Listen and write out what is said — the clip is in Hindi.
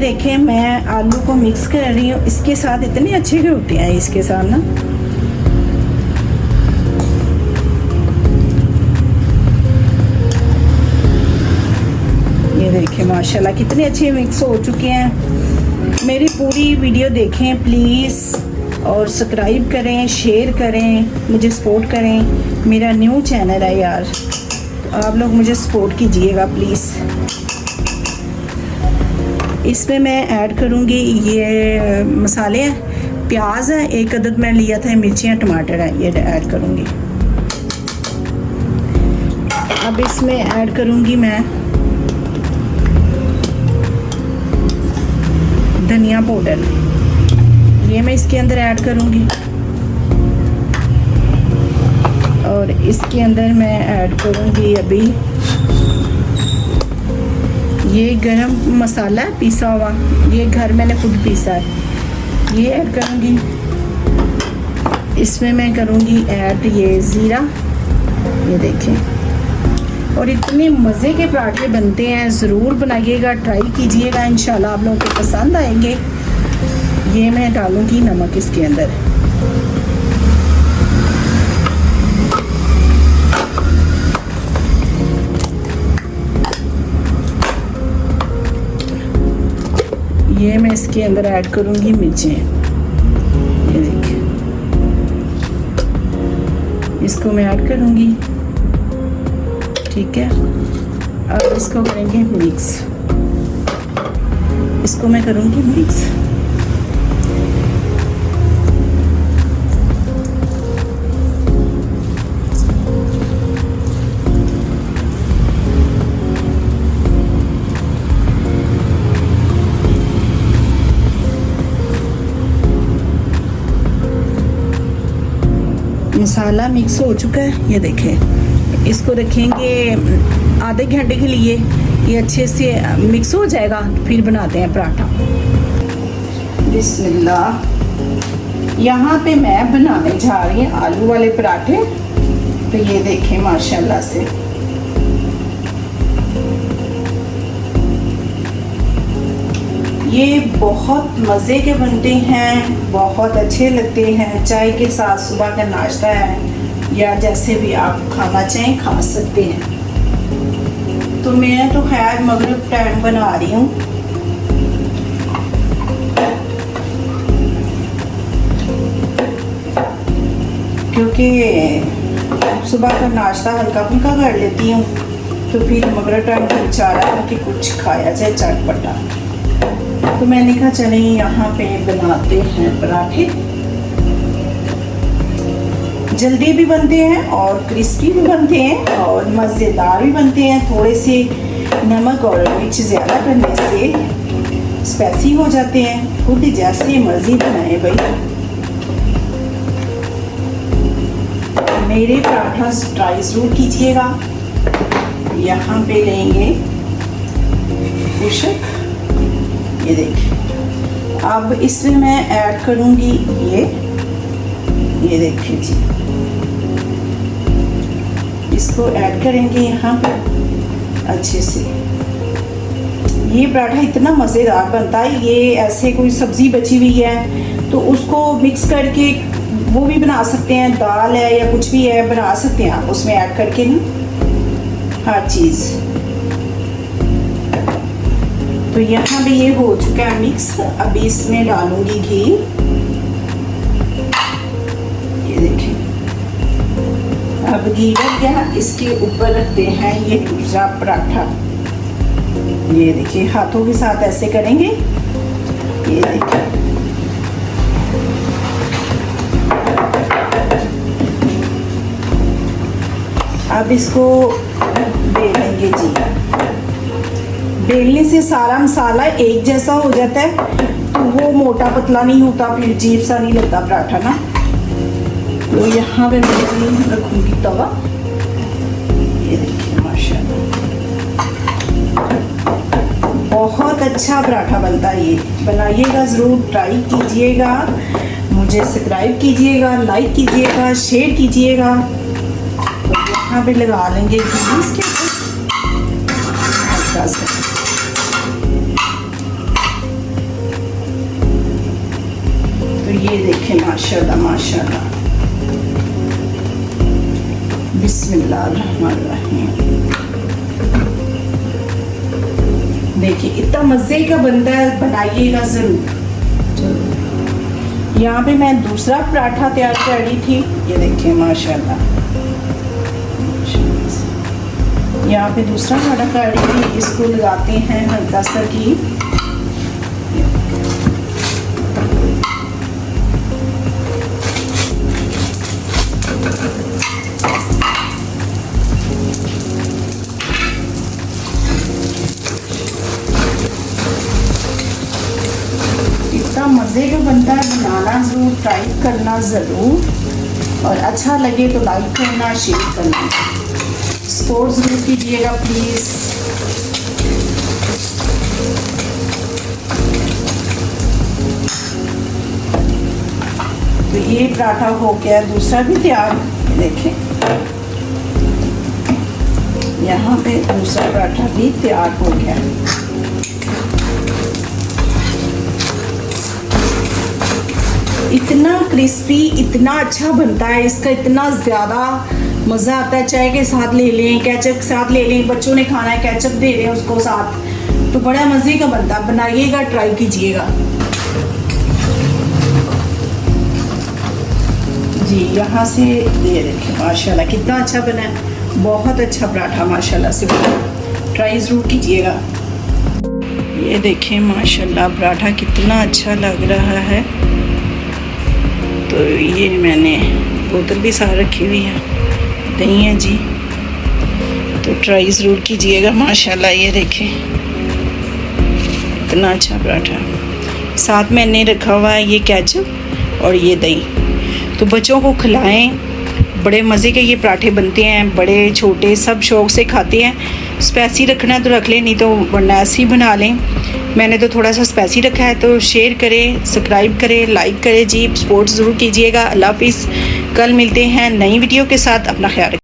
देखें मैं आलू को मिक्स कर रही हूँ। इसके साथ इतने अच्छे होते हैं इसके साथ ना। ये देखें माशाल्लाह कितने अच्छे मिक्स हो चुके हैं। मेरी पूरी वीडियो देखें प्लीज़ और सब्सक्राइब करें, शेयर करें, मुझे सपोर्ट करें। मेरा न्यू चैनल है यार, तो आप लोग मुझे सपोर्ट कीजिएगा प्लीज़। इसमें मैं ऐड करूँगी ये मसाले हैं, प्याज है 1 अदद मैं लिया था, मिर्चियाँ टमाटर है, ये ऐड करूँगी। अब इसमें ऐड करूँगी मैं धनिया पाउडर, ये मैं इसके अंदर ऐड करूँगी। और इसके अंदर मैं ऐड करूँगी अभी ये गरम मसाला है पीसा हुआ, ये घर मैंने खुद पीसा है, ये ऐड करूँगी। इसमें मैं करूँगी ऐड ये ज़ीरा, ये देखें। और इतने मज़े के पराठे बनते हैं, ज़रूर बनाइएगा, ट्राई कीजिएगा, इंशाल्लाह आप लोगों को पसंद आएंगे। ये मैं डालूँगी नमक इसके अंदर। ये मैं इसके अंदर ऐड करूँगी मिर्चें, ये देखिए, इसको मैं ऐड करूँगी। ठीक है, अब इसको करेंगे मिक्स, इसको मैं करूँगी मिक्स। मसाला मिक्स हो चुका है, ये देखें। इसको रखेंगे आधे घंटे के लिए, ये अच्छे से मिक्स हो जाएगा, फिर बनाते हैं पराठा। बिस्मिल्लाह। यहाँ पे मैं बनाने जा रही हूँ आलू वाले पराठे। तो ये देखें माशाल्लाह से ये बहुत मज़े के बनते हैं, बहुत अच्छे लगते हैं। चाय के साथ सुबह का नाश्ता है या जैसे भी आप खाना चाहें खा सकते हैं। तो मैं तो खैर मगरिब टाइम बना रही हूँ। क्योंकि सुबह का नाश्ता हल्का फुल्का कर लेती हूँ, तो फिर मगरिब टाइम को चाह रहा है कि कुछ खाया जाए चटपटा। तो मैंने कहा चलें यहाँ पे बनाते हैं पराठे। जल्दी भी बनते हैं और क्रिस्पी भी बनते हैं और मज़ेदार भी बनते हैं। थोड़े से नमक और मिर्च ज़्यादा करने से स्पाइसी हो जाते हैं। खुद जैसे मर्ज़ी बनाए भाई। मेरे पराठा ट्राई ज़रूर कीजिएगा। यहाँ पे लेंगे कुशक, ये देखिए। अब इसमें मैं ऐड करूँगी ये देखिए जी, इसको ऐड करेंगे यहाँ पे अच्छे से। ये पराठा इतना मज़ेदार बनता है। ये ऐसे कोई सब्ज़ी बची हुई है तो उसको मिक्स करके वो भी बना सकते हैं, दाल है या कुछ भी है बना सकते हैं आप उसमें ऐड करके ना हर चीज़। तो यहाँ भी ये हो चुका है मिक्स। अभी इसमें डालूंगी घी, ये देखिए। अब घी लग गया, इसके ऊपर रखते हैं ये दूसरा पराठा। ये देखिए हाथों के साथ ऐसे करेंगे, ये देखिए। अब इसको बेलेंगे जी। बेलने से सारा मसाला एक जैसा हो जाता है, तो वो मोटा पतला नहीं होता, फिर अजीब सा नहीं लगता पराठा ना। तो यहाँ पे मैं रखूँगी तवा, ये देखिए माशाल्लाह बहुत अच्छा पराठा बनता है। ये बनाइएगा ज़रूर, ट्राई कीजिएगा, मुझे सब्सक्राइब कीजिएगा, लाइक कीजिएगा, शेयर कीजिएगा। तो यहाँ पे लगा लेंगे इसके माशाल्लाह माशाल्लाह। बिस्मिल्लाहिर्रहमानिर्रहीम। देखिए इतना मज़े का बनता है, बनाइएगा ज़रूर। यहाँ पे मैं दूसरा पराठा तैयार कर रही थी, ये देखिए माशाल्लाह। यहाँ पे दूसरा पराठा कर रही थी, इसको लगाते हैं हल्का सा घी। इतना मज़े का बनता है, बनाना ज़रूर, ट्राई करना ज़रूर, और अच्छा लगे तो लाइक करना, शेयर करना, सपोर्ट ज़रूर कीजिएगा प्लीज़। तो ये पराठा हो गया, दूसरा भी तैयार। देखें यहाँ पे दूसरा पराठा भी तैयार हो गया। इतना क्रिस्पी, इतना अच्छा बनता है, इसका इतना ज़्यादा मज़ा आता है। चाय के साथ ले लें, केचप के साथ ले लें, बच्चों ने खाना है केचप दे दें उसको साथ, तो बड़ा मज़े का बनता है। बनाइएगा, ट्राई कीजिएगा जी। यहाँ से ये देखिए माशाल्लाह कितना अच्छा बना है, बहुत अच्छा पराठा माशाल्लाह से बना, ट्राई ज़रूर कीजिएगा। ये देखिए माशाल्लाह पराठा कितना अच्छा लग रहा है। तो ये मैंने बोतल भी साथ रखी हुई है, दही है जी, तो ट्राई ज़रूर कीजिएगा माशाल्लाह। ये देखें इतना अच्छा पराठा, साथ मैंने रखा हुआ है ये केचप और ये दही। तो बच्चों को खिलाएं, बड़े मज़े के ये पराठे बनते हैं, बड़े छोटे सब शौक़ से खाते हैं। स्पाइसी रखना है तो रख लें, नहीं तो वरना ऐसे ही बना लें। मैंने तो थोड़ा सा स्पाइसी रखा है। तो शेयर करें, सब्सक्राइब करें, लाइक करें जी, सपोर्ट ज़रूर कीजिएगा। अल्लाह हाफिज़। कल मिलते हैं नई वीडियो के साथ, अपना ख्याल रखें।